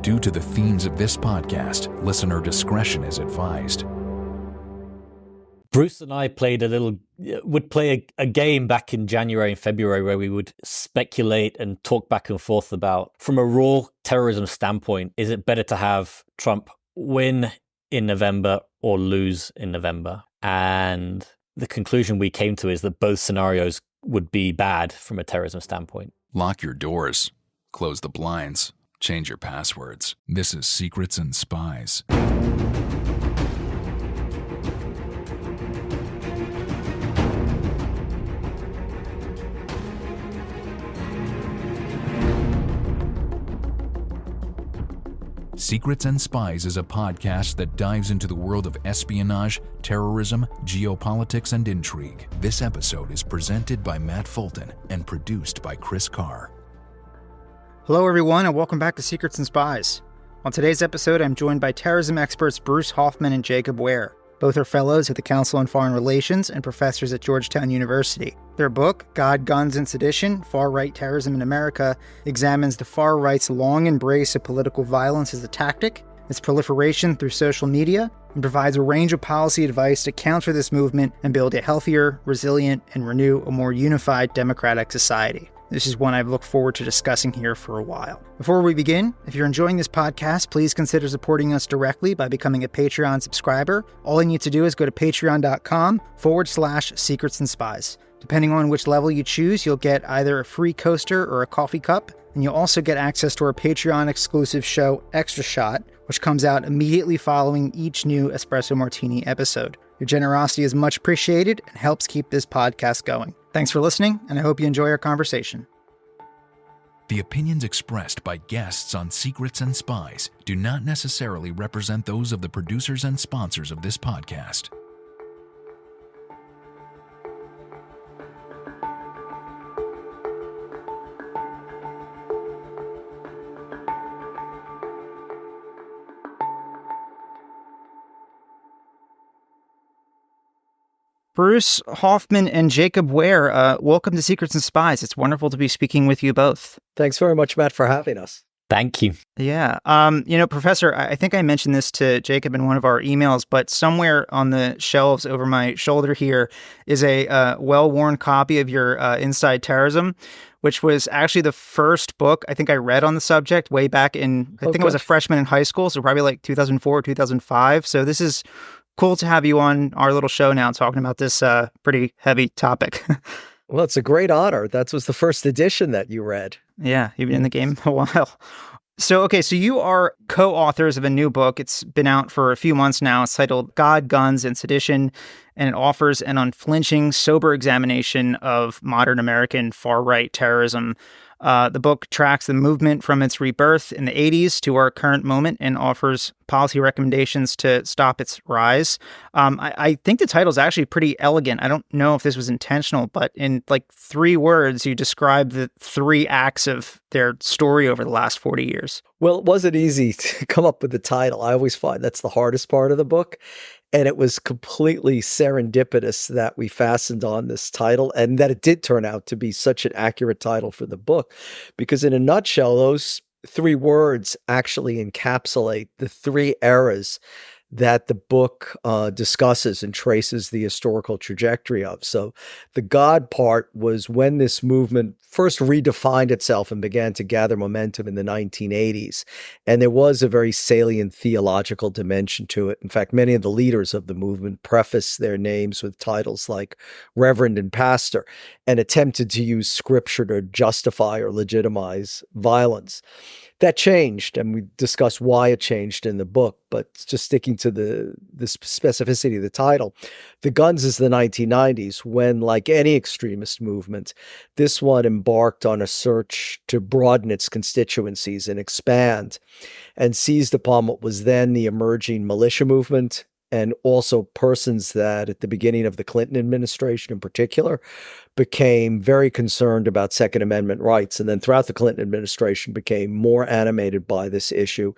Due to the themes of this podcast, listener discretion is advised. Bruce and I would play a game back in January and February where we would speculate and talk back and forth about, from a raw terrorism standpoint, is it better to have Trump win in November or lose in November? And the conclusion we came to is that both scenarios would be bad from a terrorism standpoint. Lock your doors, close the blinds, change your passwords. This is Secrets and Spies. Secrets and Spies is a podcast that dives into the world of espionage, terrorism, geopolitics, and intrigue. This episode is presented by Matt Fulton and produced by Chris Carr. Hello, everyone, and welcome back to Secrets and Spies. On today's episode, I'm joined by terrorism experts Bruce Hoffman and Jacob Ware. Both are fellows at the Council on Foreign Relations and professors at Georgetown University. Their book, God, Guns, and Sedition, Far-Right Terrorism in America, examines the far-right's long embrace of political violence as a tactic, its proliferation through social media, and provides a range of policy advice to counter this movement and build a healthier, resilient, and renew a more unified democratic society. This is one I've looked forward to discussing here for a while. Before we begin, if you're enjoying this podcast, please consider supporting us directly by becoming a Patreon subscriber. All you need to do is go to patreon.com/Secrets and Spies. Depending on which level you choose, you'll get either a free coaster or a coffee cup, and you'll also get access to our Patreon exclusive show, Extra Shot, which comes out immediately following each new Espresso Martini episode. Your generosity is much appreciated and helps keep this podcast going. Thanks for listening, and I hope you enjoy our conversation. The opinions expressed by guests on Secrets and Spies do not necessarily represent those of the producers and sponsors of this podcast. Bruce Hoffman and Jacob Ware, welcome to Secrets and Spies. It's wonderful to be speaking with you both. Thanks very much, Matt, for having us. Thank you. Yeah. Professor, I think I mentioned this to Jacob in one of our emails, but somewhere on the shelves over my shoulder here is a well-worn copy of your Inside Terrorism, which was actually the first book I think I read on the subject way back in, I think I was a freshman in high school, so probably like 2004, 2005. So this is cool to have you on our little show now talking about this pretty heavy topic. Well, it's a great honor. That was the first edition that you read. Yeah, you've been in the game a while. So you are co-authors of a new book. It's been out for a few months now. It's titled God, Guns, and Sedition, and it offers an unflinching, sober examination of modern American far-right terrorism. The book tracks the movement from its rebirth in the 80s to our current moment and offers policy recommendations to stop its rise. I think the title is actually pretty elegant. I don't know if this was intentional, but in like 3 words, you describe the 3 acts of their story over the last 40 years. Well, it wasn't easy to come up with the title. I always find that's the hardest part of the book. And it was completely serendipitous that we fastened on this title and that it did turn out to be such an accurate title for the book. Because in a nutshell, those 3 words actually encapsulate the 3 eras that the book discusses and traces the historical trajectory of. So the God part was when this movement first redefined itself and began to gather momentum in the 1980s. And there was a very salient theological dimension to it. In fact, many of the leaders of the movement prefaced their names with titles like Reverend and Pastor and attempted to use scripture to justify or legitimize violence. That changed, and we discuss why it changed in the book, but just sticking to the specificity of the title. The Guns is the 1990s, when, like any extremist movement, this one embarked on a search to broaden its constituencies and expand, and seized upon what was then the emerging militia movement, and also persons that at the beginning of the Clinton administration in particular became very concerned about Second Amendment rights, and then throughout the Clinton administration became more animated by this issue.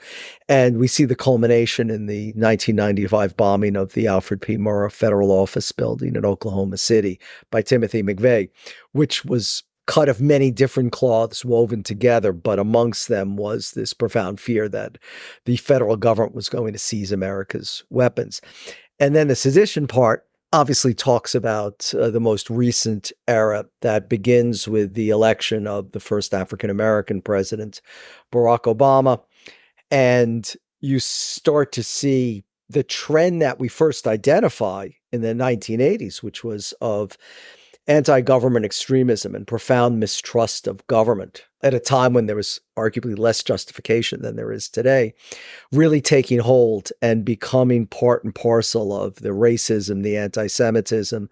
And we see the culmination in the 1995 bombing of the Alfred P. Murrah Federal Office Building in Oklahoma City by Timothy McVeigh, which was cut of many different cloths woven together, but amongst them was this profound fear that the federal government was going to seize America's weapons. And then the sedition part obviously talks about the most recent era that begins with the election of the first African-American president, Barack Obama. And you start to see the trend that we first identify in the 1980s, which was of anti-government extremism and profound mistrust of government at a time when there was arguably less justification than there is today, really taking hold and becoming part and parcel of the racism, the anti-Semitism,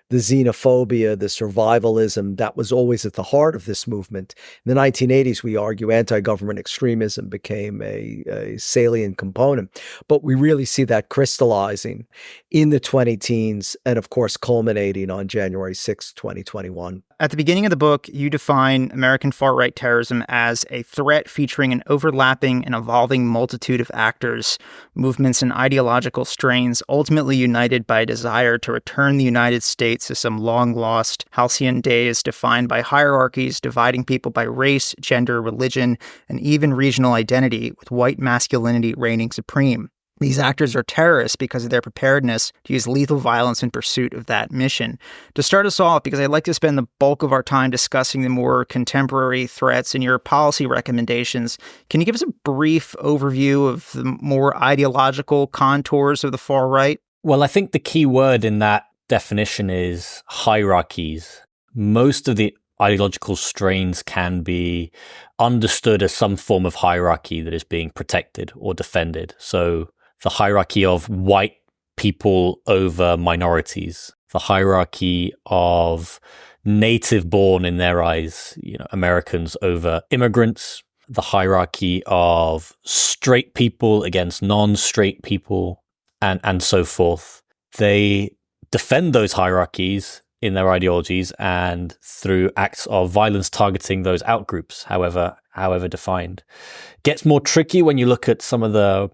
the xenophobia, the survivalism that was always at the heart of this movement. In the 1980s, we argue anti-government extremism became a salient component, but we really see that crystallizing in the 20-teens and, of course, culminating on January 6, 2021. At the beginning of the book, you define American far-right terrorism as a threat featuring an overlapping and evolving multitude of actors, movements, and ideological strains, ultimately united by a desire to return the United States to some long-lost halcyon days defined by hierarchies dividing people by race, gender, religion, and even regional identity, with white masculinity reigning supreme. These actors are terrorists because of their preparedness to use lethal violence in pursuit of that mission. To start us off, because I'd like to spend the bulk of our time discussing the more contemporary threats and your policy recommendations, can you give us a brief overview of the more ideological contours of the far right? Well, I think the key word in that definition is hierarchies. Most of the ideological strains can be understood as some form of hierarchy that is being protected or defended. So the hierarchy of white people over minorities, the hierarchy of native-born, in their eyes, Americans over immigrants, the hierarchy of straight people against non-straight people, and so forth. They defend those hierarchies in their ideologies and through acts of violence targeting those outgroups, however defined. Gets more tricky when you look at some of the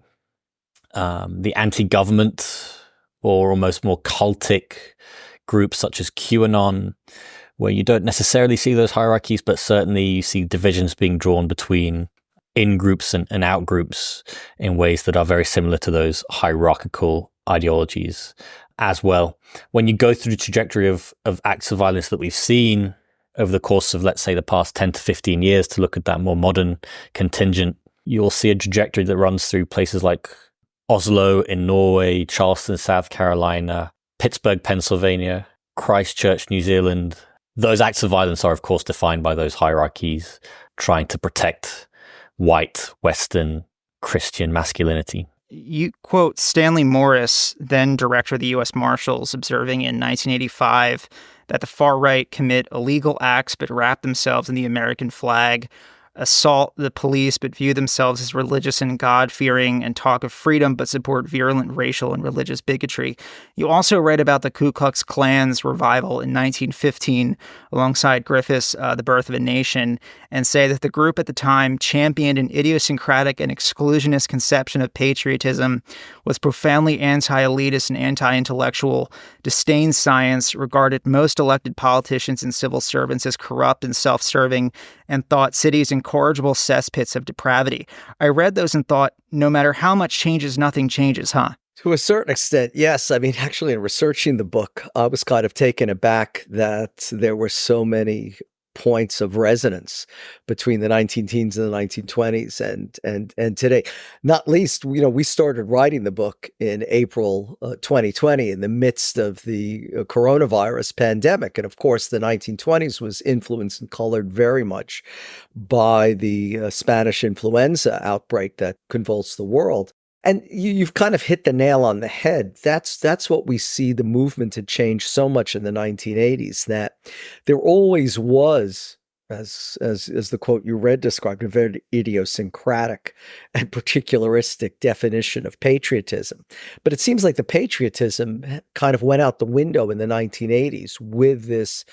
anti-government or almost more cultic groups such as QAnon, where you don't necessarily see those hierarchies, but certainly you see divisions being drawn between in-groups and out-groups in ways that are very similar to those hierarchical ideologies as well. When you go through the trajectory of acts of violence that we've seen over the course of, let's say, the past 10 to 15 years, to look at that more modern contingent, you'll see a trajectory that runs through places like Oslo in Norway, Charleston, South Carolina, Pittsburgh, Pennsylvania, Christchurch, New Zealand. Those acts of violence are, of course, defined by those hierarchies trying to protect white, Western, Christian masculinity. You quote Stanley Morris, then director of the U.S. Marshals, observing in 1985 that the far right commit illegal acts but wrap themselves in the American flag, assault the police but view themselves as religious and God-fearing, and talk of freedom but support virulent racial and religious bigotry. You also write about the Ku Klux Klan's revival in 1915 alongside Griffith's The Birth of a Nation, and say that the group at the time championed an idiosyncratic and exclusionist conception of patriotism, was profoundly anti-elitist and anti-intellectual, disdained science, regarded most elected politicians and civil servants as corrupt and self-serving, and thought cities incorrigible cesspits of depravity. I read those and thought, no matter how much changes, nothing changes, huh? To a certain extent, yes. I mean, actually, in researching the book, I was kind of taken aback that there were so many points of resonance between the 19-teens and the 1920s and today. Not least, we started writing the book in April 2020 in the midst of the coronavirus pandemic. And of course, the 1920s was influenced and colored very much by the Spanish influenza outbreak that convulsed the world. And you've kind of hit the nail on the head. That's what we see the movement had changed so much in the 1980s, that there always was, as the quote you read described, a very idiosyncratic and particularistic definition of patriotism. But it seems like the patriotism kind of went out the window in the 1980s with this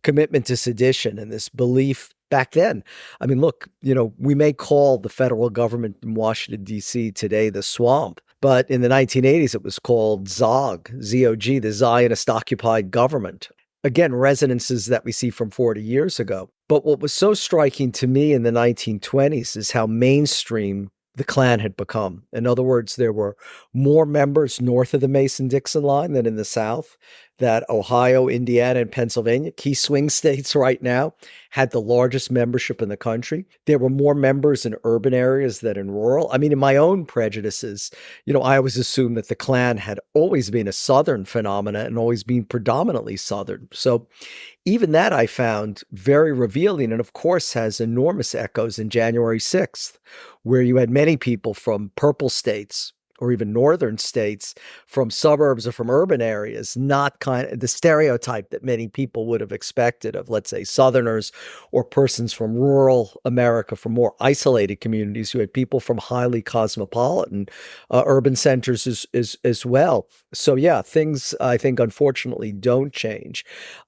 commitment to sedition and this belief back then. I mean, look, we may call the federal government in Washington, D.C. today the swamp, but in the 1980s, it was called ZOG, Z-O-G, the Zionist-occupied government. Again, resonances that we see from 40 years ago. But what was so striking to me in the 1920s is how mainstream the Klan had become. In other words, there were more members north of the Mason-Dixon line than in the South, that Ohio, Indiana, and Pennsylvania, key swing states right now, had the largest membership in the country. There were more members in urban areas than in rural. I mean, in my own prejudices, I always assumed that the Klan had always been a Southern phenomena and always been predominantly Southern. So even that I found very revealing, and of course has enormous echoes in January 6th, where you had many people from purple states or even northern states, from suburbs or from urban areas, not kind of the stereotype that many people would have expected of, let's say, Southerners or persons from rural America, from more isolated communities. You had people from highly cosmopolitan urban centers as well. So yeah, things I think unfortunately don't change,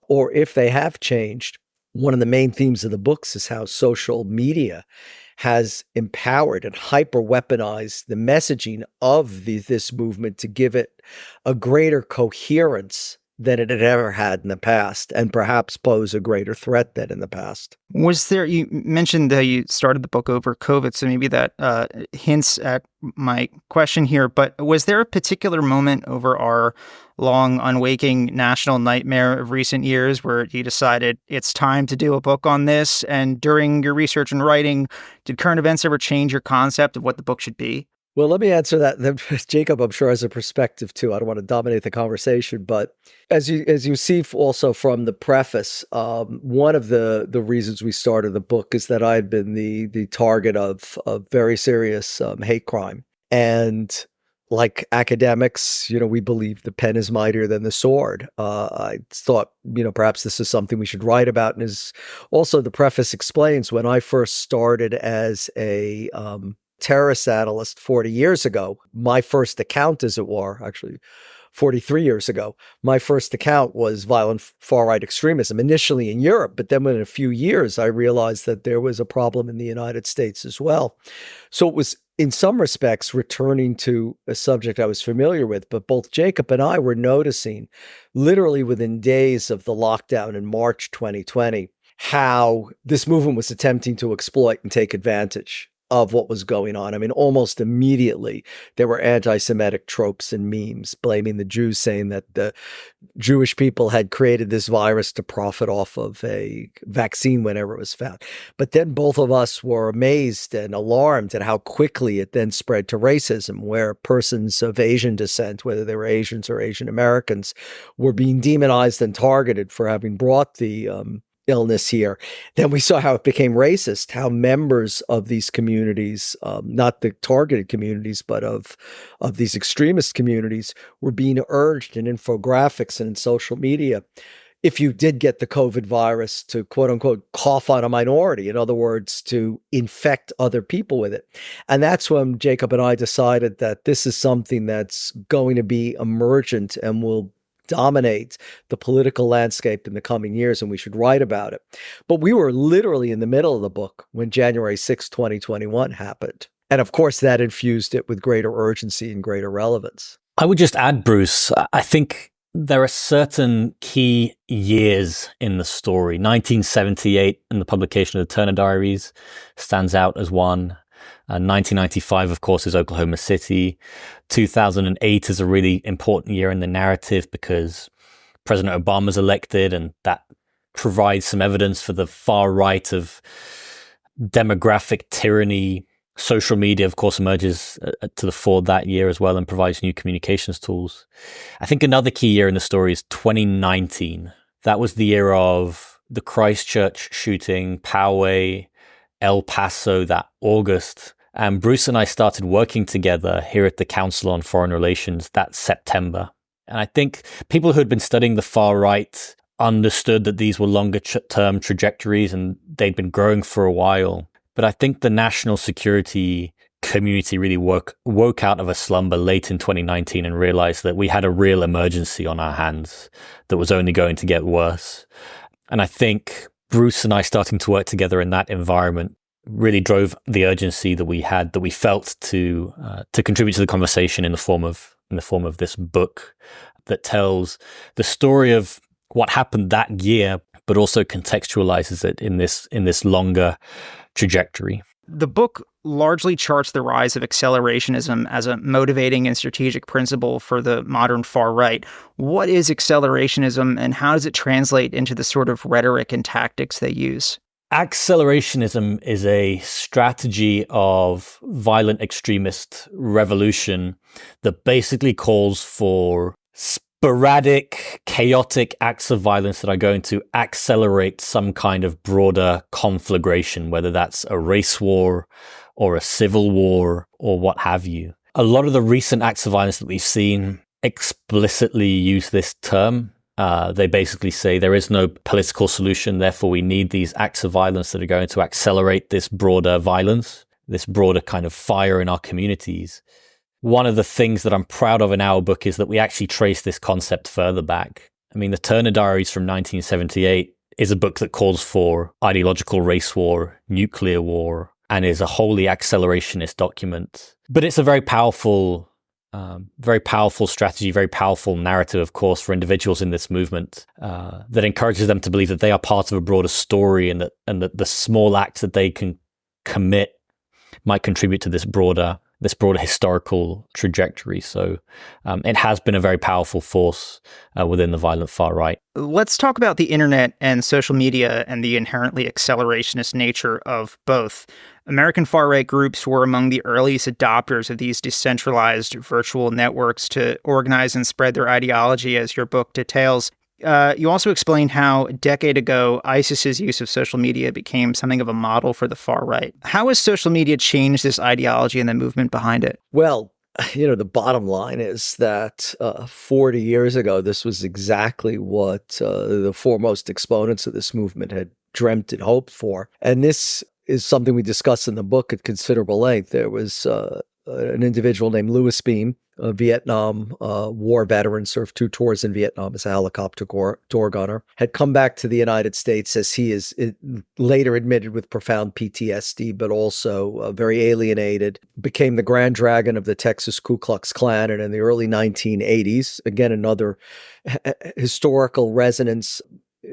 or if they have changed, one of the main themes of the books is how social media has empowered and hyper-weaponized the messaging of this movement to give it a greater coherence than it had ever had in the past, and perhaps pose a greater threat than in the past. You mentioned that you started the book over COVID, so maybe that hints at my question here, but was there a particular moment over our long, unwaking national nightmare of recent years where you decided it's time to do a book on this? And during your research and writing, did current events ever change your concept of what the book should be? Well, let me answer that. Jacob, I'm sure, has a perspective too. I don't want to dominate the conversation, but as you see also from the preface, one of the reasons we started the book is that I had been the target of very serious hate crime. And like academics, we believe the pen is mightier than the sword. I thought, perhaps this is something we should write about. And as also the preface explains, when I first started as a terrorist analyst 40 years ago, my first account, as it were, actually 43 years ago, my first account was violent far-right extremism, initially in Europe. But then within a few years, I realized that there was a problem in the United States as well. So it was, in some respects, returning to a subject I was familiar with. But both Jacob and I were noticing, literally within days of the lockdown in March 2020, how this movement was attempting to exploit and take advantage of what was going on. I mean, almost immediately, there were anti-Semitic tropes and memes blaming the Jews, saying that the Jewish people had created this virus to profit off of a vaccine whenever it was found. But then both of us were amazed and alarmed at how quickly it then spread to racism, where persons of Asian descent, whether they were Asians or Asian Americans, were being demonized and targeted for having brought the illness here. Then we saw how it became racist, how members of these communities, not the targeted communities, but of these extremist communities, were being urged in infographics and in social media, if you did get the COVID virus, to quote unquote cough on a minority. In other words, to infect other people with it. And that's when Jacob and I decided that this is something that's going to be emergent and will dominate the political landscape in the coming years, and we should write about it. But we were literally in the middle of the book when January 6, 2021 happened. And of course, that infused it with greater urgency and greater relevance. I would just add, Bruce, I think there are certain key years in the story. 1978 and the publication of the Turner Diaries stands out as one. 1995, of course, is Oklahoma City. 2008 is a really important year in the narrative because President Obama's elected, and that provides some evidence for the far right of demographic tyranny. Social media, of course, emerges to the fore that year as well and provides new communications tools. I think another key year in the story is 2019. That was the year of the Christchurch shooting, Poway, El Paso that August. And Bruce and I started working together here at the Council on Foreign Relations that September. And I think people who had been studying the far right understood that these were longer term trajectories and they'd been growing for a while. But I think the national security community really woke out of a slumber late in 2019 and realized that we had a real emergency on our hands that was only going to get worse. And I think Bruce and I starting to work together in that environment really drove the urgency that we had, that we felt to contribute to the conversation in the form of this book that tells the story of what happened that year, but also contextualizes it in this longer trajectory. The book largely charts the rise of accelerationism as a motivating and strategic principle for the modern far right. What is accelerationism, and how does it translate into the sort of rhetoric and tactics they use? Accelerationism is a strategy of violent extremist revolution that basically calls for sporadic, chaotic acts of violence that are going to accelerate some kind of broader conflagration, whether that's a race war or a civil war or what have you. A lot of the recent acts of violence that we've seen explicitly use this term. They basically say there is no political solution, therefore we need these acts of violence that are going to accelerate this broader violence, this broader kind of fire in our communities. One of the things that I'm proud of in our book is that we actually trace this concept further back. I mean, the Turner Diaries from 1978 is a book that calls for ideological race war, nuclear war, and is a wholly accelerationist document. But it's a very powerful strategy, very powerful narrative, of course, for individuals in this movement that encourages them to believe that they are part of a broader story, and that the small acts that they can commit might contribute to this broader historical trajectory. So it has been a very powerful force within the violent far right. Let's talk about the internet and social media and the inherently accelerationist nature of both. American far-right groups were among the earliest adopters of these decentralized virtual networks to organize and spread their ideology, as your book details. You also explained how a decade ago, ISIS's use of social media became something of a model for the far right. How has social media changed this ideology and the movement behind it? Well, the bottom line is that 40 years ago, this was exactly what the foremost exponents of this movement had dreamt and hoped for. And this is something we discuss in the book at considerable length. There was an individual named Louis Beam, a Vietnam War veteran, served 2 tours in Vietnam as a helicopter door gunner, had come back to the United States, as he is later admitted, with profound PTSD, but also very alienated, became the Grand Dragon of the Texas Ku Klux Klan. And in the early 1980s, again, another historical resonance,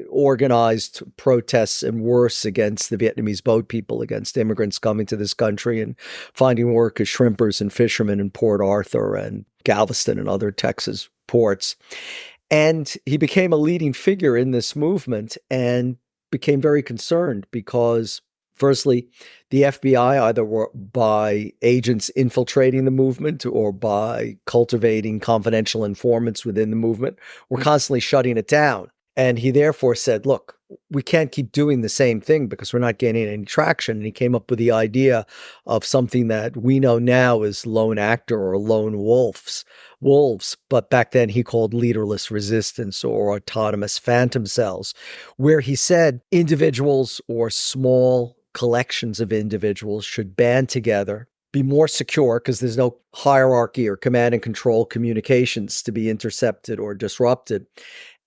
organized protests and worse against the Vietnamese boat people, against immigrants coming to this country and finding work as shrimpers and fishermen in Port Arthur and Galveston and other Texas ports. And he became a leading figure in this movement and became very concerned because, firstly, the FBI, either by agents infiltrating the movement or by cultivating confidential informants within the movement, were constantly shutting it down. And he therefore said, look, we can't keep doing the same thing because we're not gaining any traction. And he came up with the idea of something that we know now as lone actor or lone wolves. But back then he called leaderless resistance or autonomous phantom cells, where he said individuals or small collections of individuals should band together, be more secure because there's no hierarchy or command and control communications to be intercepted or disrupted,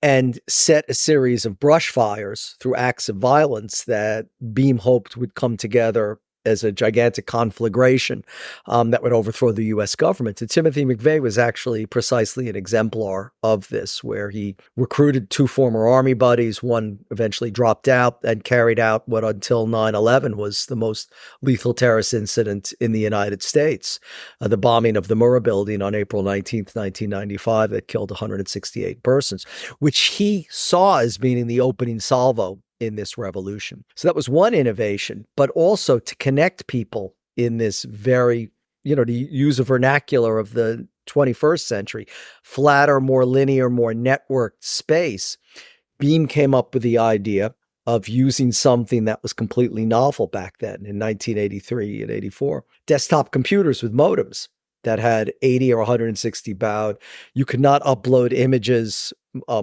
and set a series of brush fires through acts of violence that Beam hoped would come together as a gigantic conflagration that would overthrow the U.S. government. And Timothy McVeigh was actually precisely an exemplar of this, where he recruited 2 former Army buddies. One eventually dropped out and carried out what until 9/11 was the most lethal terrorist incident in the United States, the bombing of the Murrah building on April 19th, 1995, that killed 168 persons, which he saw as being the opening salvo in this revolution. So that was one innovation, but also to connect people in this very, to use a vernacular of the 21st century, flatter, more linear, more networked space. Beam came up with the idea of using something that was completely novel back then in 1983 and 84, desktop computers with modems that had 80 or 160 baud. You could not upload images,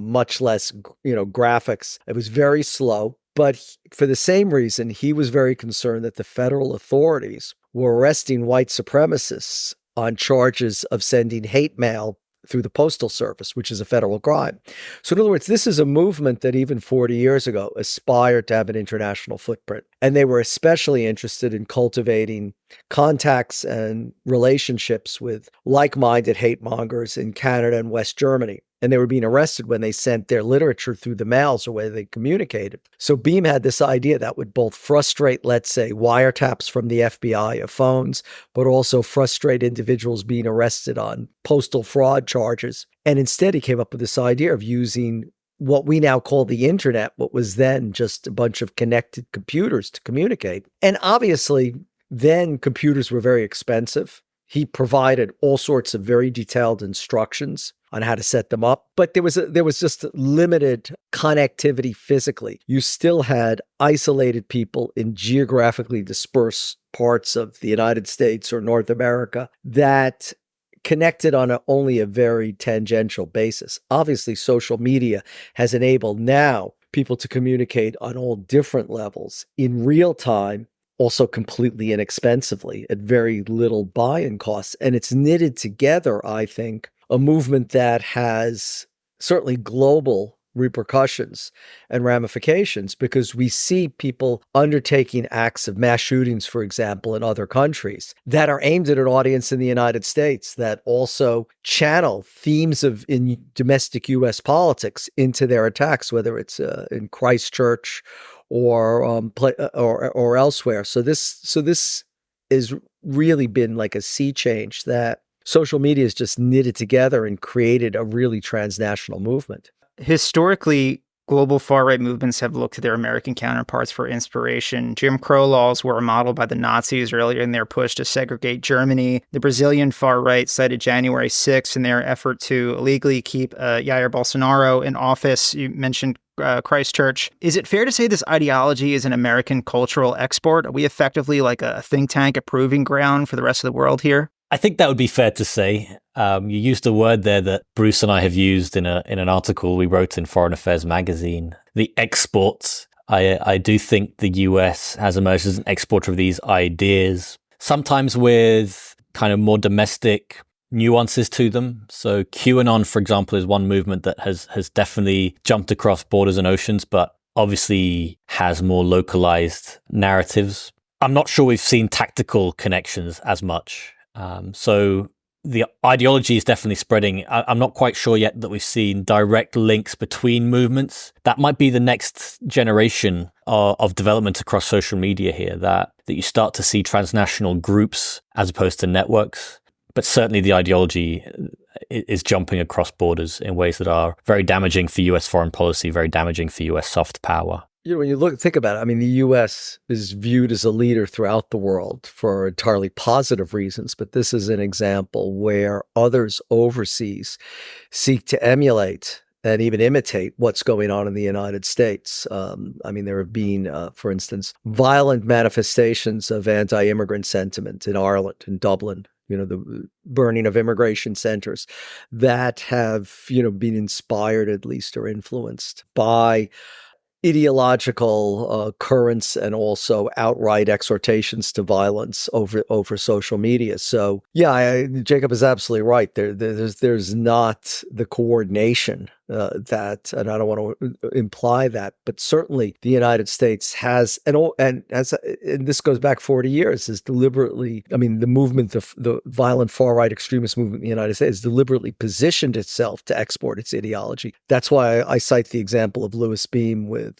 much less, graphics. It was very slow, but for the same reason, he was very concerned that the federal authorities were arresting white supremacists on charges of sending hate mail through the Postal Service, which is a federal crime. So in other words, this is a movement that even 40 years ago aspired to have an international footprint. And they were especially interested in cultivating contacts and relationships with like-minded hate mongers in Canada and West Germany. and they were being arrested when they sent their literature through the mails or where they communicated. So Beam had this idea that would both frustrate, let's say, wiretaps from the FBI of phones, but also frustrate individuals being arrested on postal fraud charges. And instead, he came up with this idea of using what we now call the internet, what was then just a bunch of connected computers to communicate. And obviously, then computers were very expensive. He provided all sorts of very detailed instructions on how to set them up, but there was just limited connectivity physically. You still had isolated people in geographically dispersed parts of the United States or North America that connected on only a very tangential basis. Obviously, social media has enabled now people to communicate on all different levels in real time, also completely inexpensively at very little buy-in costs. And it's knitted together, I think, a movement that has certainly global repercussions and ramifications, because we see people undertaking acts of mass shootings, for example, in other countries that are aimed at an audience in the United States that also channel themes of in domestic U.S. politics into their attacks, whether it's in Christchurch or elsewhere. So this has really been like a sea change that social media has just knitted together and created a really transnational movement. Historically, global far-right movements have looked to their American counterparts for inspiration. Jim Crow laws were modeled by the Nazis earlier in their push to segregate Germany. The Brazilian far-right cited January 6th in their effort to illegally keep Jair Bolsonaro in office. You mentioned Christchurch. Is it fair to say this ideology is an American cultural export? Are we effectively like a think tank, a proving ground for the rest of the world here? I think that would be fair to say. You used a word there that Bruce and I have used in an article we wrote in Foreign Affairs magazine, the exports. I do think the US has emerged as an exporter of these ideas, sometimes with kind of more domestic nuances to them. So QAnon, for example, is one movement that has definitely jumped across borders and oceans, but obviously has more localized narratives. I'm not sure we've seen tactical connections as much. So the ideology is definitely spreading. I'm not quite sure yet that we've seen direct links between movements. That might be the next generation of development across social media here, that you start to see transnational groups as opposed to networks. But certainly the ideology is jumping across borders in ways that are very damaging for US foreign policy, very damaging for US soft power. You know, when you think about it, I mean, the U.S. is viewed as a leader throughout the world for entirely positive reasons, but this is an example where others overseas seek to emulate and even imitate what's going on in the United States. I mean, there have been, for instance, violent manifestations of anti-immigrant sentiment in Ireland, in Dublin, you know, the burning of immigration centers that have, you know, been inspired at least or influenced by ideological currents and also outright exhortations to violence over social media. So yeah, Jacob is absolutely right. There's not the coordination that, and I don't want to imply that, but certainly the United States has, and this goes back 40 years, is deliberately, I mean, the movement, the violent far-right extremist movement in the United States deliberately positioned itself to export its ideology. That's why I cite the example of Louis Beam with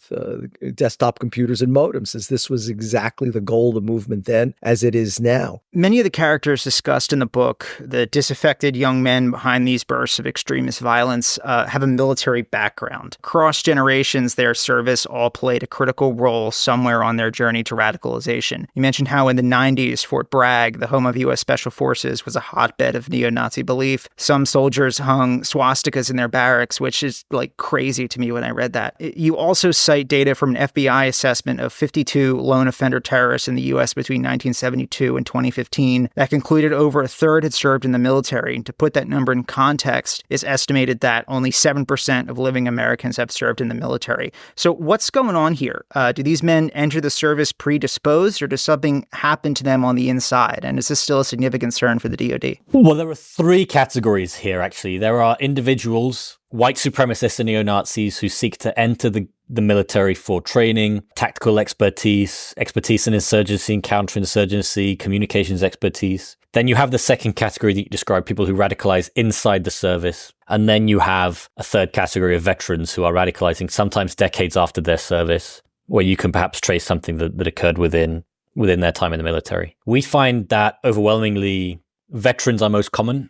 desktop computers and modems, as this was exactly the goal of the movement then, as it is now. Many of the characters discussed in the book, the disaffected young men behind these bursts of extremist violence, have a military background. Across generations, their service all played a critical role somewhere on their journey to radicalization. You mentioned how in the 90s, Fort Bragg, the home of U.S. Special Forces, was a hotbed of neo-Nazi belief. Some soldiers hung swastikas in their barracks, which is like crazy to me when I read that. You also cite data from an FBI assessment of 52 lone offender terrorists in the U.S. between 1972 and 2015 that concluded over a third had served in the military. And to put that number in context, it's estimated that only 7% of living Americans have served in the military. So what's going on here? Do these men enter the service predisposed, or does something happen to them on the inside? And is this still a significant concern for the DoD? Well, there are three categories here, actually. There are individuals, white supremacists and neo-Nazis, who seek to enter the the military for training, tactical expertise in insurgency and counterinsurgency, communications expertise. Then you have the second category that you described, people who radicalize inside the service. And then you have a third category of veterans who are radicalizing sometimes decades after their service, where you can perhaps trace something that occurred within their time in the military. We find that overwhelmingly veterans are most common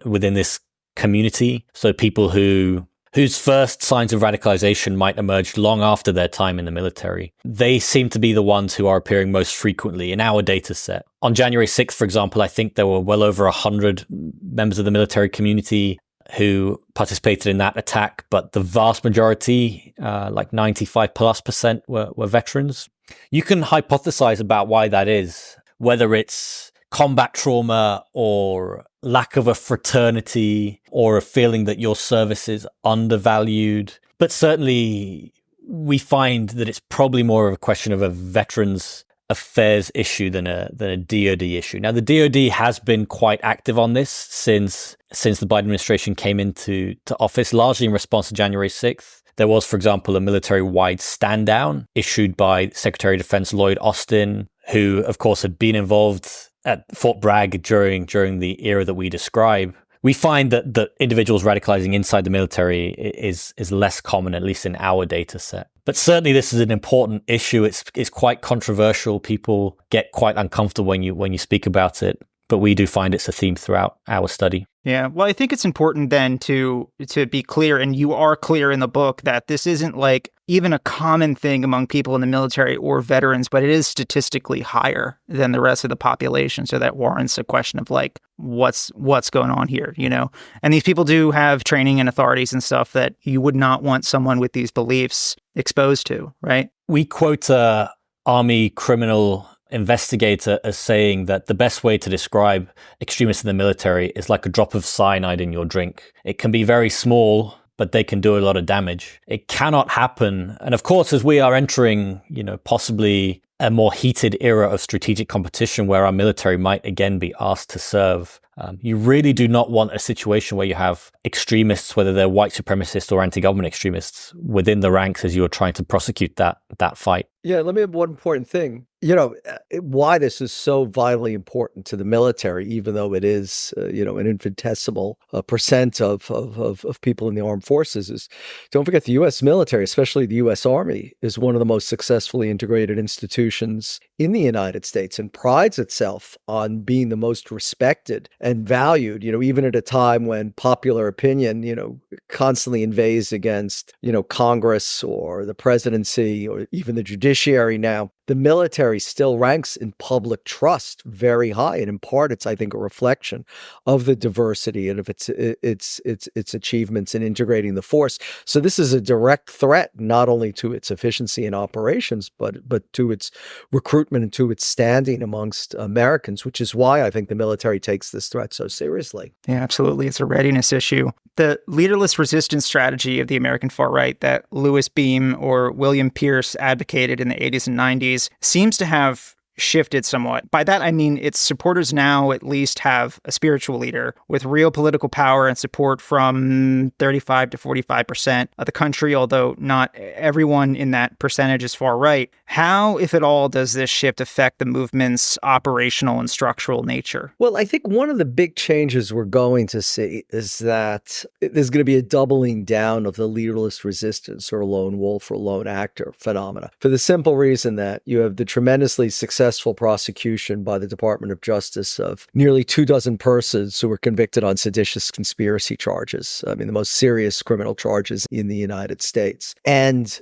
within this community. So people whose first signs of radicalization might emerge long after their time in the military. They seem to be the ones who are appearing most frequently in our data set. On January 6th, for example, I think there were well over 100 members of the military community who participated in that attack, but the vast majority, like 95+%, were veterans. You can hypothesize about why that is, whether it's combat trauma or lack of a fraternity or a feeling that your service is undervalued. But certainly we find that it's probably more of a question of a veterans affairs issue than a DoD issue. Now, the DoD has been quite active on this since the Biden administration came into office, largely in response to January 6th. There was, for example, a military-wide stand-down issued by Secretary of Defense Lloyd Austin, who, of course, had been involved at Fort Bragg during the era that we describe. We find that individuals radicalizing inside the military is less common, at least in our data set. But certainly this is an important issue. It's quite controversial. People get quite uncomfortable when you speak about it. But we do find it's a theme throughout our study. Yeah, well, I think it's important then to be clear, and you are clear in the book, that this isn't like even a common thing among people in the military or veterans, but it is statistically higher than the rest of the population. So that warrants a question of like, what's going on here, you know? And these people do have training and authorities and stuff that you would not want someone with these beliefs exposed to, right? We quote a Army criminal investigator as saying that the best way to describe extremists in the military is like a drop of cyanide in your drink. It can be very small, but they can do a lot of damage. It cannot happen. And of course, as we are entering, possibly a more heated era of strategic competition where our military might again be asked to serve, you really do not want a situation where you have extremists, whether they're white supremacists or anti-government extremists, within the ranks as you're trying to prosecute that fight. Yeah, let me have one important thing. Why this is so vitally important to the military, even though it is, an infinitesimal percent of people in the armed forces, is don't forget the U.S. military, especially the U.S. Army, is one of the most successfully integrated institutions in the United States and prides itself on being the most respected and valued, even at a time when popular opinion, constantly inveighs against, Congress or the presidency or even the judiciary now. The military still ranks in public trust very high, and in part, it's, I think, a reflection of the diversity and of its achievements in integrating the force. So this is a direct threat not only to its efficiency in operations, but to its recruitment and to its standing amongst Americans, which is why I think the military takes this threat so seriously. Yeah, absolutely. It's a readiness issue. The leaderless resistance strategy of the American far right that Louis Beam or William Pierce advocated in the 80s and 90s seems to have shifted somewhat. By that, I mean its supporters now at least have a spiritual leader with real political power and support from 35 to 45% of the country, although not everyone in that percentage is far right. How, if at all, does this shift affect the movement's operational and structural nature? Well, I think one of the big changes we're going to see is that there's going to be a doubling down of the leaderless resistance or lone wolf or lone actor phenomena, for the simple reason that you have the tremendously successful prosecution by the Department of Justice of nearly 24 persons who were convicted on seditious conspiracy charges. I mean, the most serious criminal charges in the United States. And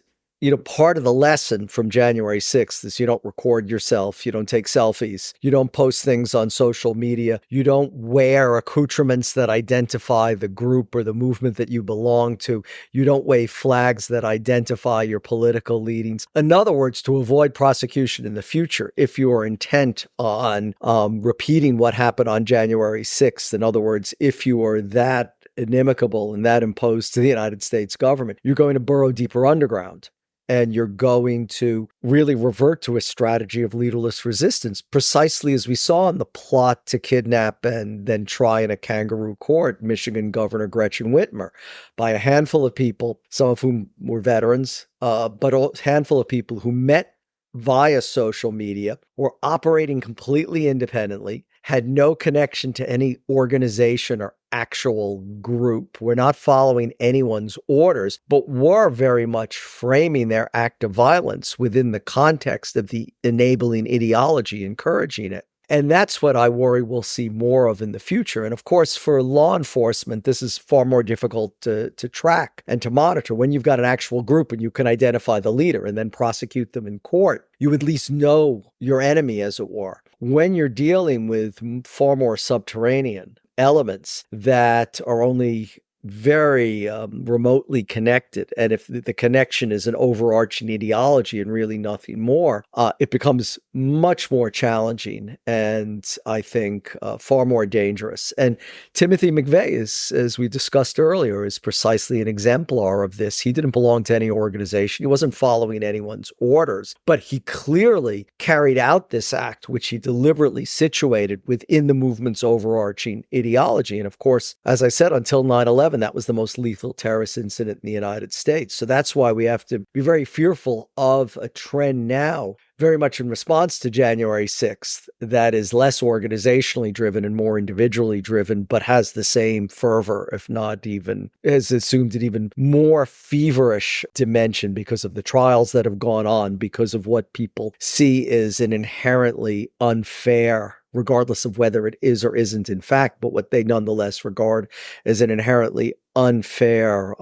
part of the lesson from January 6th is you don't record yourself, you don't take selfies, you don't post things on social media, you don't wear accoutrements that identify the group or the movement that you belong to, you don't wave flags that identify your political leanings. In other words, to avoid prosecution in the future, if you are intent on repeating what happened on January 6th, in other words, if you are that inimical and that imposed to the United States government, you're going to burrow deeper underground. and you're going to really revert to a strategy of leaderless resistance, precisely as we saw in the plot to kidnap and then try in a kangaroo court Michigan Governor Gretchen Whitmer by a handful of people, some of whom were veterans, but a handful of people who met via social media, were operating completely independently, had no connection to any organization or actual group. We're not following anyone's orders, but were very much framing their act of violence within the context of the enabling ideology, encouraging it. And that's what I worry we'll see more of in the future. And of course, for law enforcement, this is far more difficult to track and to monitor. When you've got an actual group and you can identify the leader and then prosecute them in court, you at least know your enemy, as it were. When you're dealing with far more subterranean elements that are only very remotely connected, and if the connection is an overarching ideology and really nothing more, it becomes much more challenging and I think far more dangerous. And Timothy McVeigh is, as we discussed earlier, is precisely an exemplar of this. He didn't belong to any organization. He wasn't following anyone's orders, but he clearly carried out this act, which he deliberately situated within the movement's overarching ideology. And of course, as I said, until 9/11, that was the most lethal terrorist incident in the United States. So that's why we have to be very fearful of a trend now, very much in response to January 6th, that is less organizationally driven and more individually driven, but has the same fervor, if not even, has assumed an even more feverish dimension because of the trials that have gone on, because of what people see as an inherently unfair, regardless of whether it is or isn't in fact, but what they nonetheless regard as an inherently unfair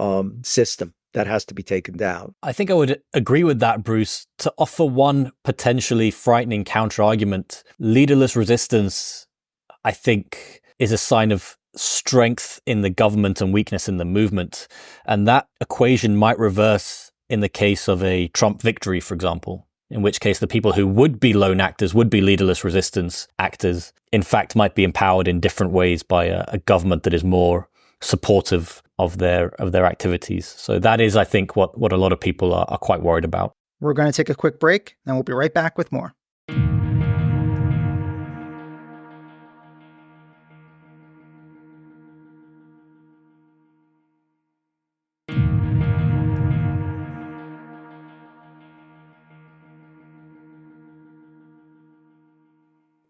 system that has to be taken down. I think I would agree with that, Bruce. To offer one potentially frightening counter-argument, leaderless resistance, I think, is a sign of strength in the government and weakness in the movement. And that equation might reverse in the case of a Trump victory, for example, in which case the people who would be lone actors, would be leaderless resistance actors, in fact might be empowered in different ways by a government that is more supportive of their activities. So that is, I think, what a lot of people are quite worried about. We're going to take a quick break, and we'll be right back with more.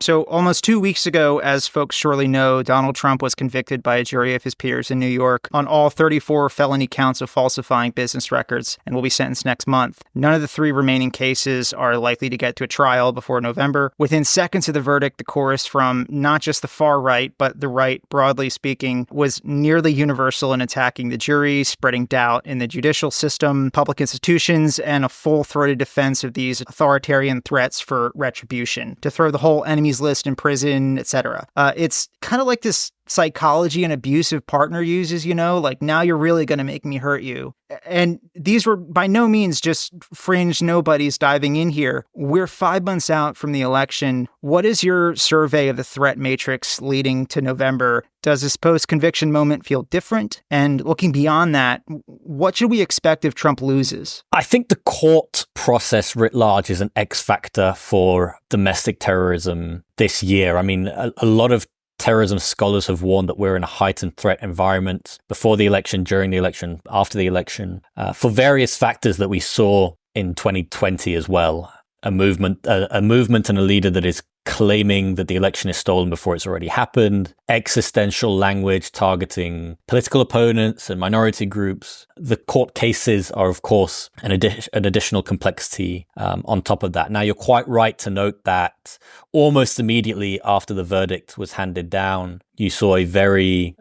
So almost 2 weeks ago, as folks surely know, Donald Trump was convicted by a jury of his peers in New York on all 34 felony counts of falsifying business records and will be sentenced next month. None of the 3 remaining cases are likely to get to a trial before November. Within seconds of the verdict, the chorus from not just the far right, but the right, broadly speaking, was nearly universal in attacking the jury, spreading doubt in the judicial system, public institutions, and a full-throated defense of these authoritarian threats for retribution, to throw the whole enemy's list in prison, etc. It's kind of like this psychology an abusive partner uses, like, now you're really going to make me hurt you. And these were by no means just fringe nobodies diving in here. We're 5 months out from the election. What is your survey of the threat matrix leading to November? Does this post-conviction moment feel different? And looking beyond that, what should we expect if Trump loses? I think the court process writ large is an X factor for domestic terrorism this year. I mean, a lot of terrorism scholars have warned that we're in a heightened threat environment before the election, during the election, after the election, for various factors that we saw in 2020 as well. A movement and a leader that is claiming that the election is stolen before it's already happened, existential language targeting political opponents and minority groups. The court cases are, of course, an additional complexity on top of that. Now, you're quite right to note that almost immediately after the verdict was handed down, you saw a very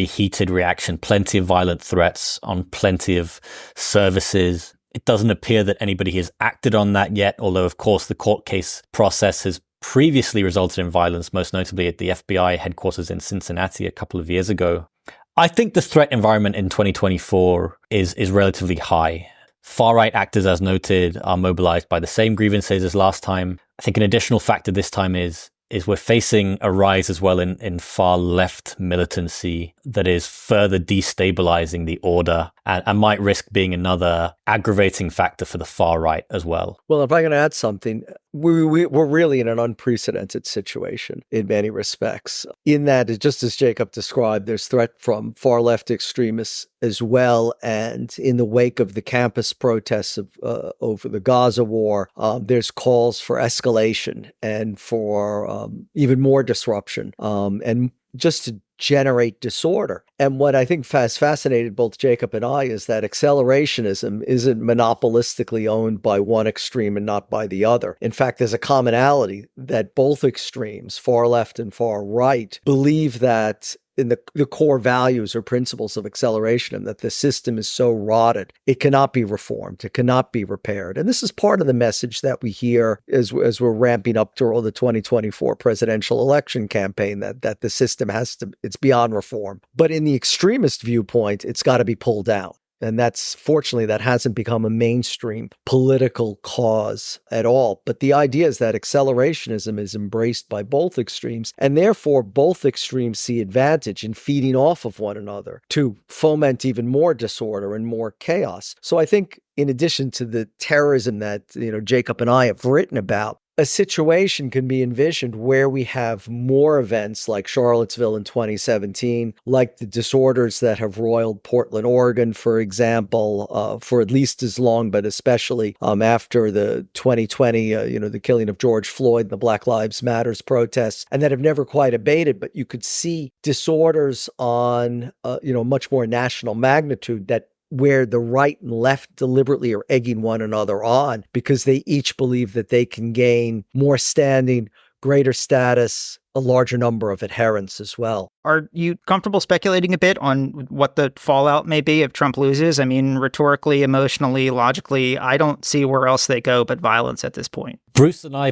heated reaction, plenty of violent threats on plenty of services. It doesn't appear that anybody has acted on that yet, although, of course, the court case process has previously resulted in violence, most notably at the FBI headquarters in Cincinnati a couple of years ago. I think the threat environment in 2024 is relatively high. Far-right actors, as noted, are mobilized by the same grievances as last time. I think an additional factor this time is is we're facing a rise as well in far left militancy that is further destabilizing the order and might risk being another aggravating factor for the far right as well. Well, if I can add something, we're really in an unprecedented situation in many respects. In that, just as Jacob described, there's threat from far left extremists as well. And in the wake of the campus protests over the Gaza war, there's calls for escalation and for even more disruption and just to generate disorder. And what I think has fascinated both Jacob and I is that accelerationism isn't monopolistically owned by one extreme and not by the other. In fact, there's a commonality that both extremes, far left and far right, believe that in the core values or principles of acceleration, and that the system is so rotted, it cannot be reformed, it cannot be repaired. And this is part of the message that we hear as we're ramping up to the 2024 presidential election campaign, that the system it's beyond reform. But in the extremist viewpoint, it's got to be pulled down. And fortunately, that hasn't become a mainstream political cause at all. But the idea is that accelerationism is embraced by both extremes, and therefore both extremes see advantage in feeding off of one another to foment even more disorder and more chaos. So I think in addition to the terrorism that, Jacob and I have written about, a situation can be envisioned where we have more events like Charlottesville in 2017, like the disorders that have roiled Portland, Oregon, for example, for at least as long, but especially after the 2020, the killing of George Floyd, the Black Lives Matters protests, and that have never quite abated. But you could see disorders on, much more national magnitude where the right and left deliberately are egging one another on because they each believe that they can gain more standing, greater status, a larger number of adherents as well. Are you comfortable speculating a bit on what the fallout may be if Trump loses? I mean, rhetorically, emotionally, logically, I don't see where else they go but violence at this point. Bruce and I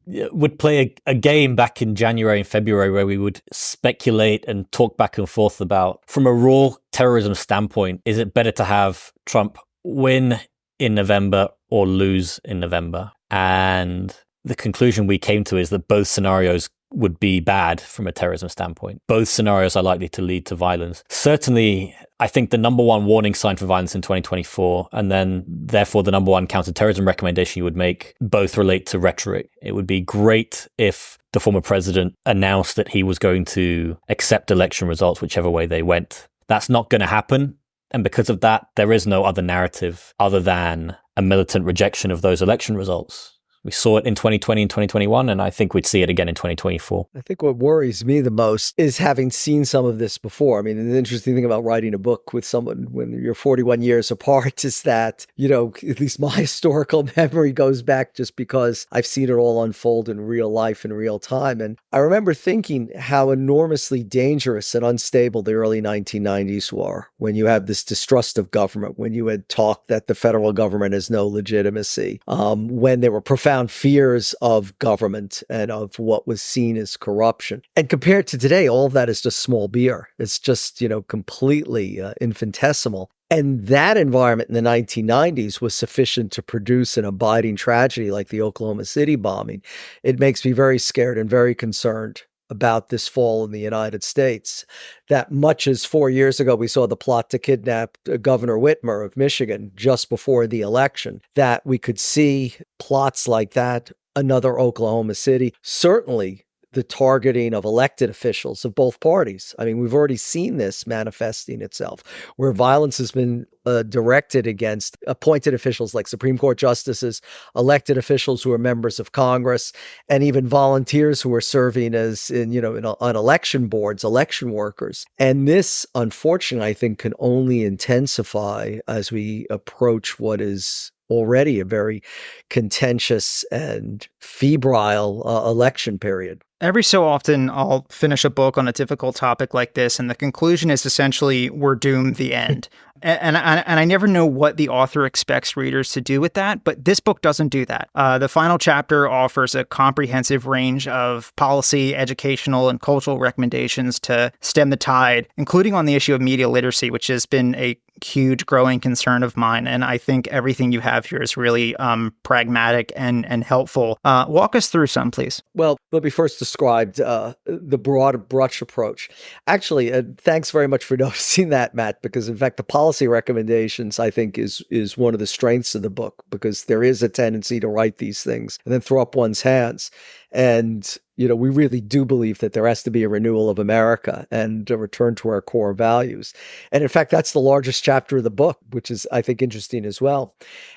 would play a game back in January and February where we would speculate and talk back and forth about, from a raw terrorism standpoint, is it better to have Trump win in November or lose in November? And the conclusion we came to is that both scenarios would be bad from a terrorism standpoint. Both scenarios are likely to lead to violence. Certainly, I think the number one warning sign for violence in 2024, and then therefore the number one counterterrorism recommendation you would make, both relate to rhetoric. It would be great if the former president announced that he was going to accept election results whichever way they went. That's not going to happen. And because of that, there is no other narrative other than a militant rejection of those election results. We saw it in 2020 and 2021, and I think we'd see it again in 2024. I think what worries me the most is having seen some of this before. I mean, the interesting thing about writing a book with someone when you're 41 years apart is that, at least my historical memory goes back just because I've seen it all unfold in real life in real time. And I remember thinking how enormously dangerous and unstable the early 1990s were when you have this distrust of government, when you had talked that the federal government has no legitimacy, when there were profound fears of government and of what was seen as corruption. And compared to today, all of that is just small beer. It's just, completely infinitesimal. And that environment in the 1990s was sufficient to produce an abiding tragedy like the Oklahoma City bombing. It makes me very scared and very concerned about this fall in the United States. That much as 4 years ago, we saw the plot to kidnap Governor Whitmer of Michigan just before the election, that we could see plots like that, another Oklahoma City, certainly the targeting of elected officials of both parties. I mean, we've already seen this manifesting itself, where violence has been directed against appointed officials like Supreme Court justices, elected officials who are members of Congress, and even volunteers who are serving as on election boards, election workers. And this, unfortunately, I think can only intensify as we approach what is already a very contentious and febrile election period. Every so often, I'll finish a book on a difficult topic like this, and the conclusion is essentially, we're doomed, the end. And I never know what the author expects readers to do with that, but this book doesn't do that. The final chapter offers a comprehensive range of policy, educational, and cultural recommendations to stem the tide, including on the issue of media literacy, which has been a huge growing concern of mine. And I think everything you have here is really pragmatic and helpful. Walk us through some, please. Well, let me first describe the broad brush approach. Actually, thanks very much for noticing that, Matt, because in fact, the policy recommendations, I think, is one of the strengths of the book, because there is a tendency to write these things and then throw up one's hands. And, we really do believe that there has to be a renewal of America and a return to our core values. And in fact, that's the largest chapter of the book, which is, I think, interesting as well.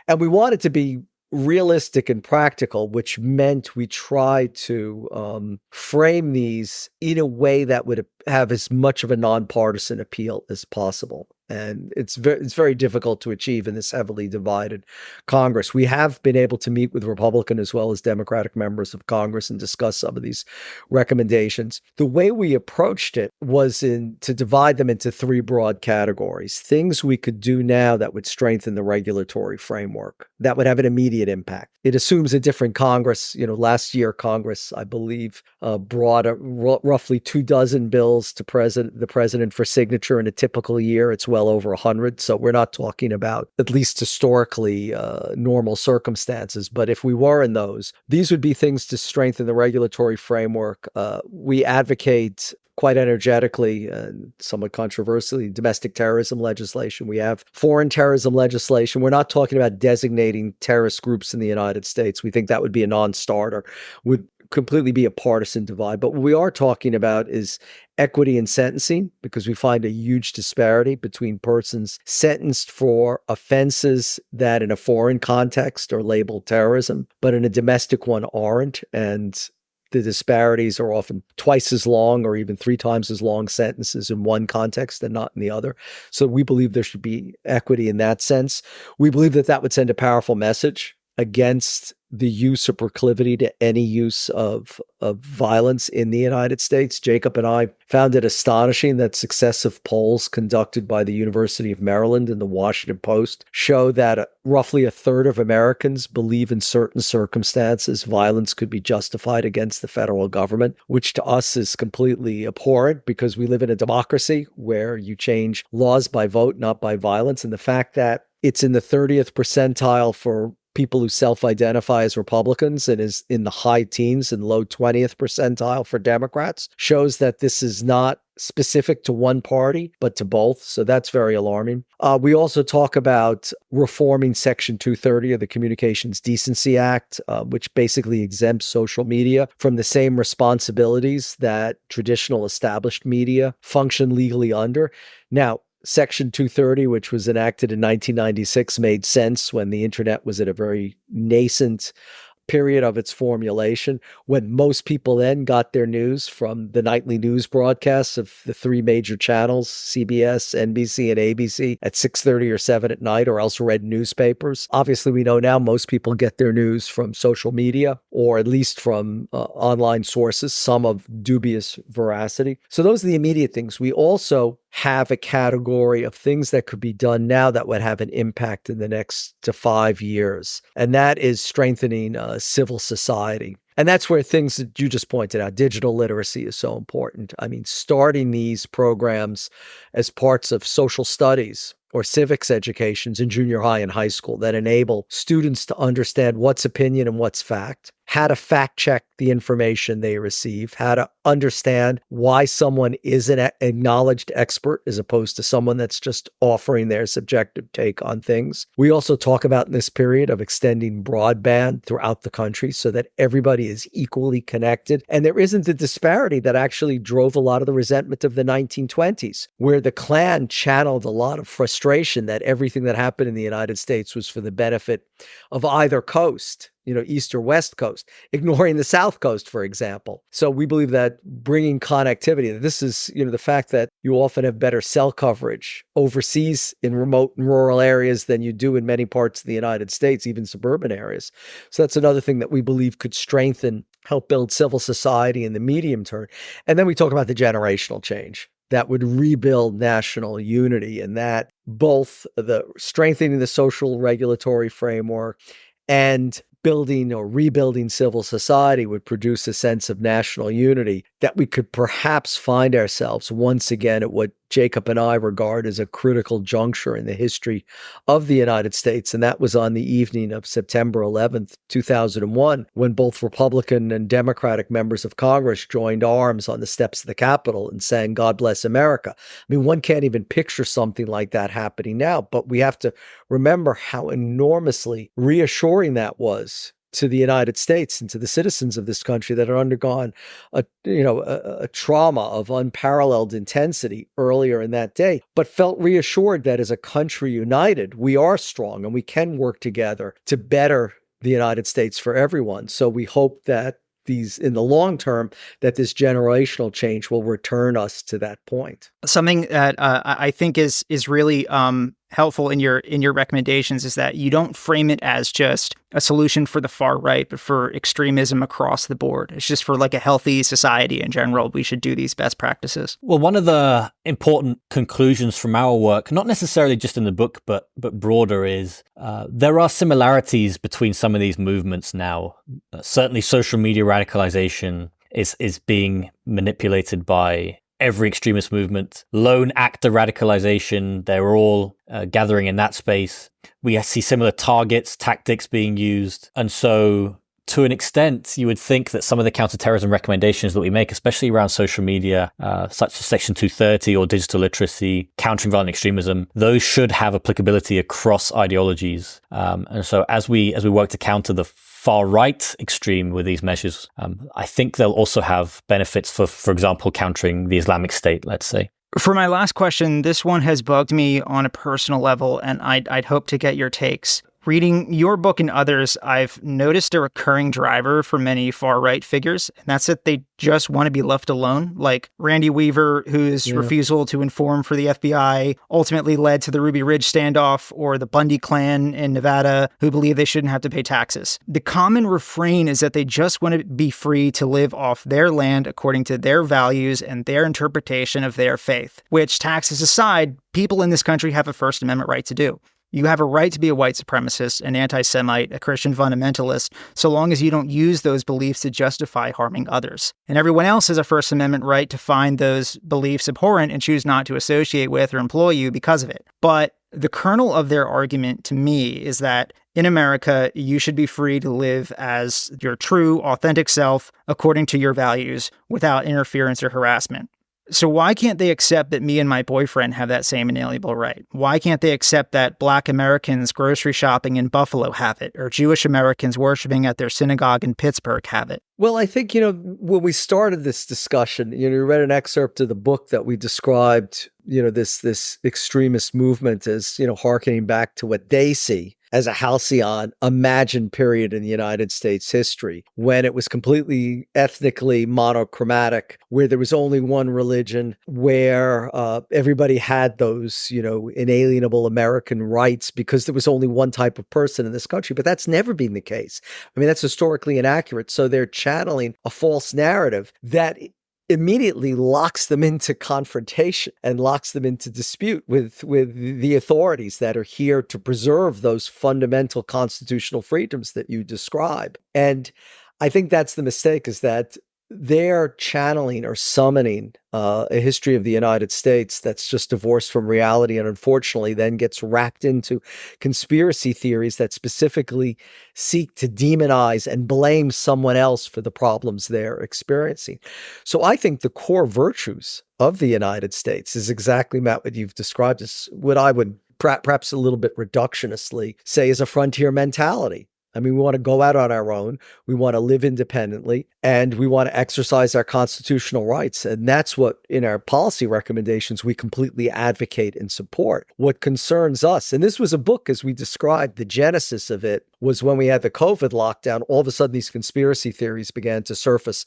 And we want it to be realistic and practical, which meant we try to frame these in a way that would have as much of a nonpartisan appeal as possible. And it's very difficult to achieve in this heavily divided Congress. We have been able to meet with Republican as well as Democratic members of Congress and discuss some of these recommendations. The way we approached it was to divide them into three broad categories. Things we could do now that would strengthen the regulatory framework, that would have an immediate impact. It assumes a different Congress. Last year, Congress, I believe, brought roughly 24 bills to the president for signature. In a typical year, it's well over 100. So we're not talking about, at least historically, normal circumstances. But if we were in those, these would be things to strengthen the regulatory framework. We advocate quite energetically and somewhat controversially domestic terrorism legislation. We have foreign terrorism legislation. We're not talking about designating terrorist groups in the United States. We think that would be a non-starter, would completely be a partisan divide. But what we are talking about is equity in sentencing, because we find a huge disparity between persons sentenced for offenses that in a foreign context are labeled terrorism, but in a domestic one aren't. And the disparities are often twice as long or even 3 times as long sentences in one context and not in the other. So we believe there should be equity in that sense. We believe that would send a powerful message against the use or proclivity to any use of violence in the United States. Jacob and I found it astonishing that successive polls conducted by the University of Maryland and the Washington Post show that roughly a third of Americans believe in certain circumstances violence could be justified against the federal government, which to us is completely abhorrent because we live in a democracy where you change laws by vote, not by violence. And the fact that it's in the 30th percentile for people who self-identify as Republicans and is in the high teens and low 20th percentile for Democrats shows that this is not specific to one party, but to both. So that's very alarming. We also talk about reforming Section 230 of the Communications Decency Act, which basically exempts social media from the same responsibilities that traditional established media function legally under. Now, Section 230, which was enacted in 1996, made sense when the internet was at a very nascent period of its formulation, when most people then got their news from the nightly news broadcasts of the 3 major channels, CBS, NBC, and ABC, at 6:30 or 7 at night, or else read newspapers. Obviously, we know now most people get their news from social media, or at least from online sources, some of dubious veracity. So those are the immediate things. We also have a category of things that could be done now that would have an impact in the next 5 years. And that is strengthening civil society. And that's where things that you just pointed out, digital literacy is so important. I mean, starting these programs as parts of social studies or civics educations in junior high and high school that enable students to understand what's opinion and what's fact, how to fact check the information they receive, how to understand why someone is an acknowledged expert as opposed to someone that's just offering their subjective take on things. We also talk about in this period of extending broadband throughout the country so that everybody is equally connected. And there isn't the disparity that actually drove a lot of the resentment of the 1920s, where the Klan channeled a lot of frustration that everything that happened in the United States was for the benefit of either coast, East or West Coast, ignoring the South Coast, for example. So we believe that bringing connectivity, this is, the fact that you often have better cell coverage overseas in remote and rural areas than you do in many parts of the United States, even suburban areas. So that's another thing that we believe could strengthen, help build civil society in the medium term. And then we talk about the generational change that would rebuild national unity, and that both the strengthening the social regulatory framework and building or rebuilding civil society would produce a sense of national unity that we could perhaps find ourselves once again at what Jacob and I regard as a critical juncture in the history of the United States. And that was on the evening of September 11th, 2001, when both Republican and Democratic members of Congress joined arms on the steps of the Capitol and sang, "God bless America." I mean, one can't even picture something like that happening now, but we have to remember how enormously reassuring that was to the United States and to the citizens of this country that had undergone a trauma of unparalleled intensity earlier in that day, but felt reassured that as a country united, we are strong and we can work together to better the United States for everyone. So we hope that in the long term, that this generational change will return us to that point. Something that I think is really helpful in your recommendations is that you don't frame it as just a solution for the far right, but for extremism across the board. It's just for like a healthy society in general, we should do these best practices. Well, one of the important conclusions from our work, not necessarily just in the book, but broader, is there are similarities between some of these movements now. Certainly social media radicalization is being manipulated by every extremist movement. Lone actor radicalization, they're all gathering in that space. We see similar targets, tactics being used. And so to an extent, you would think that some of the counterterrorism recommendations that we make, especially around social media, such as Section 230 or digital literacy, countering violent extremism, those should have applicability across ideologies. And so as we work to counter the far right extreme with these measures, I think they'll also have benefits for example, countering the Islamic State, let's say. For my last question, this one has bugged me on a personal level, and I'd hope to get your takes. Reading your book and others, I've noticed a recurring driver for many far-right figures, and that's that they just want to be left alone. Like Randy Weaver, whose refusal to inform for the FBI ultimately led to the Ruby Ridge standoff, or the Bundy clan in Nevada, who believe they shouldn't have to pay taxes. The common refrain is that they just want to be free to live off their land according to their values and their interpretation of their faith, which, taxes aside, people in this country have a First Amendment right to do. You have a right to be a white supremacist, an anti-Semite, a Christian fundamentalist, so long as you don't use those beliefs to justify harming others. And everyone else has a First Amendment right to find those beliefs abhorrent and choose not to associate with or employ you because of it. But the kernel of their argument to me is that in America, you should be free to live as your true, authentic self according to your values without interference or harassment. So why can't they accept that me and my boyfriend have that same inalienable right? Why can't they accept that Black Americans grocery shopping in Buffalo have it, or Jewish Americans worshiping at their synagogue in Pittsburgh have it? Well, I think, when we started this discussion, you read an excerpt of the book that we described, this extremist movement as, hearkening back to what they see as a halcyon, imagined period in the United States history, when it was completely ethnically monochromatic, where there was only one religion, where everybody had those, inalienable American rights because there was only one type of person in this country. But that's never been the case. I mean, that's historically inaccurate. So they're channeling a false narrative that immediately locks them into confrontation and locks them into dispute with the authorities that are here to preserve those fundamental constitutional freedoms that you describe. And I think that's the mistake, is that they're channeling or summoning a history of the United States that's just divorced from reality, and unfortunately then gets wrapped into conspiracy theories that specifically seek to demonize and blame someone else for the problems they're experiencing. So I think the core virtues of the United States is exactly, Matt, what you've described as what I would perhaps a little bit reductionistly say is a frontier mentality. I mean, we want to go out on our own, we want to live independently, and we want to exercise our constitutional rights. And that's what, in our policy recommendations, we completely advocate and support. What concerns us, and this was a book, as we described, the genesis of it was when we had the COVID lockdown. All of a sudden, these conspiracy theories began to surface,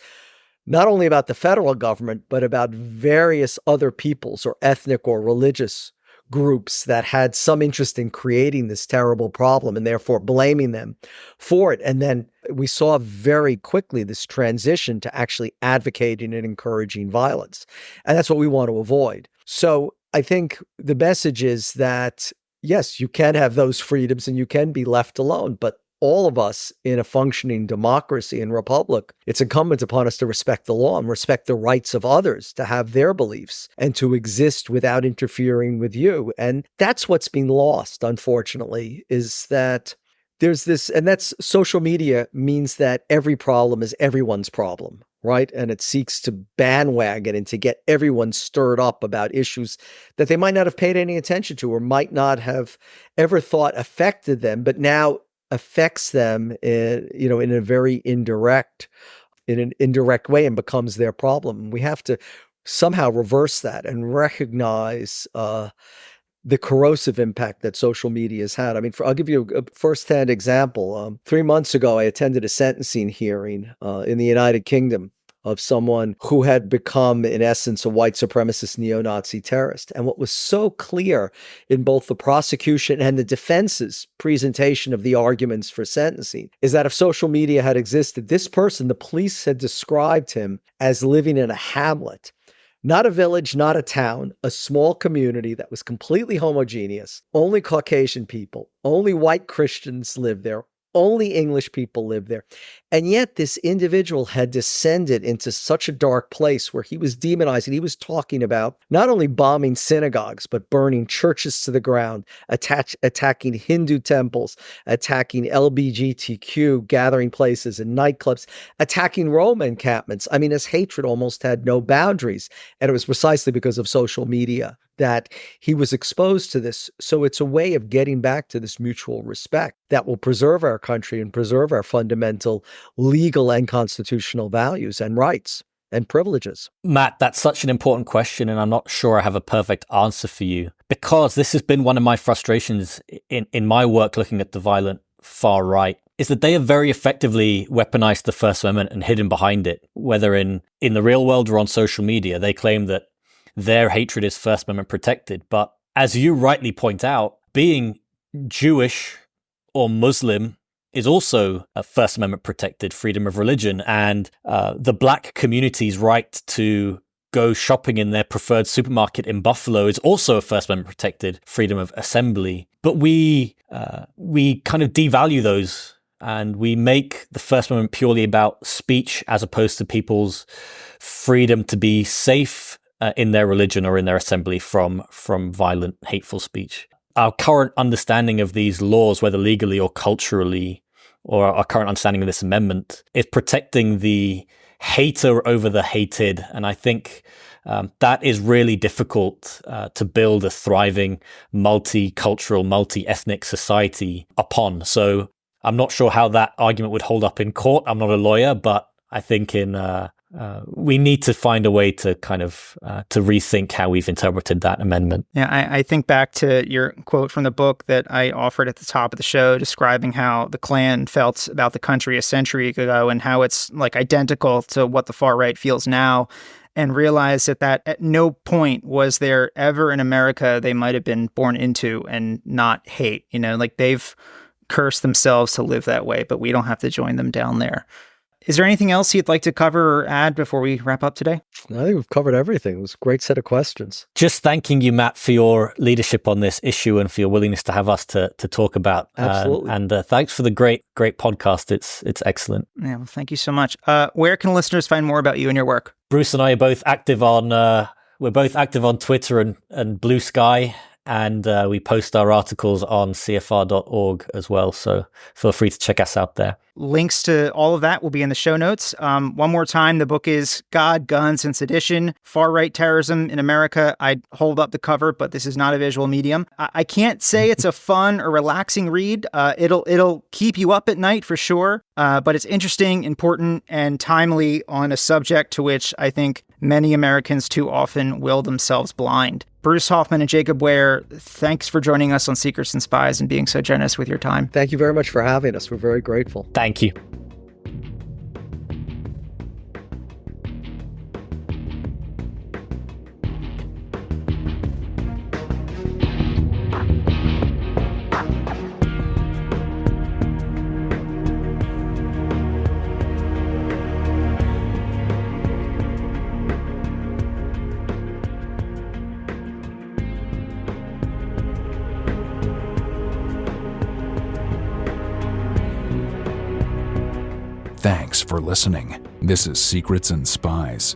not only about the federal government, but about various other peoples or ethnic or religious groups that had some interest in creating this terrible problem and therefore blaming them for it. And then we saw very quickly this transition to actually advocating and encouraging violence. And that's what we want to avoid. So I think the message is that, yes, you can have those freedoms and you can be left alone, but all of us in a functioning democracy and republic, it's incumbent upon us to respect the law and respect the rights of others to have their beliefs and to exist without interfering with you. And that's what's been lost, unfortunately, is that there's this, and that's social media means that every problem is everyone's problem, right? And it seeks to bandwagon and to get everyone stirred up about issues that they might not have paid any attention to or might not have ever thought affected them, but now affects them in a very indirect way and becomes their problem. We have to somehow reverse that and recognize the corrosive impact that social media has had. I mean, I'll give you a firsthand example. 3 months ago, I attended a sentencing hearing in the United Kingdom of someone who had become, in essence, a white supremacist neo-Nazi terrorist. And what was so clear in both the prosecution and the defense's presentation of the arguments for sentencing is that if social media had existed, this person, the police had described him as living in a hamlet. Not a village, not a town, a small community that was completely homogeneous. Only Caucasian people, only white Christians lived there, only English people lived there. And yet this individual had descended into such a dark place where he was demonizing. He was talking about not only bombing synagogues, but burning churches to the ground, attacking Hindu temples, attacking LGBTQ gathering places and nightclubs, attacking Roma encampments. I mean, his hatred almost had no boundaries. And it was precisely because of social media that he was exposed to this. So it's a way of getting back to this mutual respect that will preserve our country and preserve our fundamental legal and constitutional values and rights and privileges. Matt, that's such an important question, and I'm not sure I have a perfect answer for you, because this has been one of my frustrations in my work looking at the violent far right, is that they have very effectively weaponized the First Amendment and hidden behind it, whether in the real world or on social media. They claim that their hatred is First Amendment protected. But as you rightly point out, being Jewish or Muslim is also a First Amendment protected freedom of religion. And the Black community's right to go shopping in their preferred supermarket in Buffalo is also a First Amendment protected freedom of assembly. But we kind of devalue those, and we make the First Amendment purely about speech as opposed to people's freedom to be safe in their religion or in their assembly from violent, hateful speech. Our current understanding of these laws, whether legally or culturally, or our current understanding of this amendment, is protecting the hater over the hated. And I think that is really difficult to build a thriving, multicultural, multi-ethnic society upon. So I'm not sure how that argument would hold up in court. I'm not a lawyer, but I think we need to find a way to kind of to rethink how we've interpreted that amendment. Yeah, I think back to your quote from the book that I offered at the top of the show, describing how the Klan felt about the country a century ago and how it's like identical to what the far right feels now, and realize that at no point was there ever in America they might have been born into and not hate. You know, like they've cursed themselves to live that way, but we don't have to join them down there. Is there anything else you'd like to cover or add before we wrap up today? I think we've covered everything. It was a great set of questions. Just thanking you, Matt, for your leadership on this issue and for your willingness to have us to talk about. Absolutely. And thanks for the great podcast. It's excellent. Yeah, well, thank you so much. Where can listeners find more about you and your work? Bruce and I are both active on Twitter and Blue Sky. And we post our articles on cfr.org as well. So feel free to check us out there. Links to all of that will be in the show notes. One more time, the book is God, Guns, and Sedition, Far-Right Terrorism in America. I'd hold up the cover, but this is not a visual medium. I can't say it's a fun or relaxing read. It'll keep you up at night for sure, but it's interesting, important, and timely on a subject to which I think many Americans too often will themselves blind. Bruce Hoffman and Jacob Ware, thanks for joining us on Secrets and Spies and being so generous with your time. Thank you very much for having us. We're very grateful. Thank you. Thanks for listening. This is Secrets and Spies.